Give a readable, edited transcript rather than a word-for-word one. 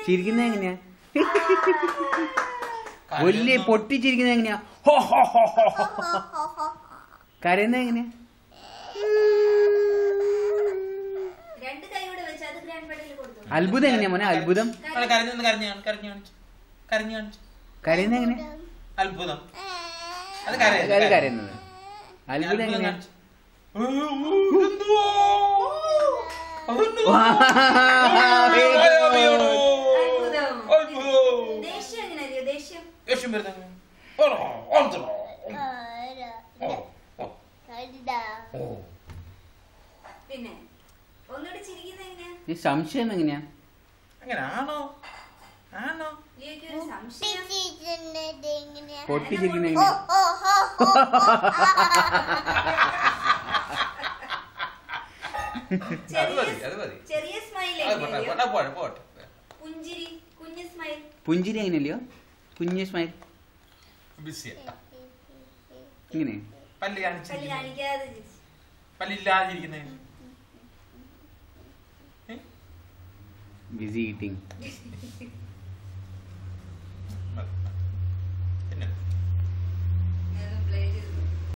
ചിരിക്കുന്ന എങ്ങനെയാ? വലിയ പൊട്ടിച്ചിരിക്കുന്ന എങ്ങനെയാ? കരയുന്ന എങ്ങനെയാ? അത്ഭുതം എങ്ങനെയാ മോനെ? അത്ഭുതം കരയുന്ന എങ്ങനെയാ? അത്ഭുതം അത് കരയുന്നത്. അത്ഭുതം എങ്ങനെയാ? സംശയം എങ്ങനെയാ? അങ്ങനാണോ? ആണോ? പൊട്ടിച്ചിരിക്കുന്ന എങ്ങനെയാ? പുഞ്ചിരി എങ്ങനെയല്ലയോ? കുഞ്ഞു സ്മൈൽ ഇങ്ങനെ പല്ലില്ലാതിരിക്കുന്ന ബിസി ഈറ്റിംഗ്.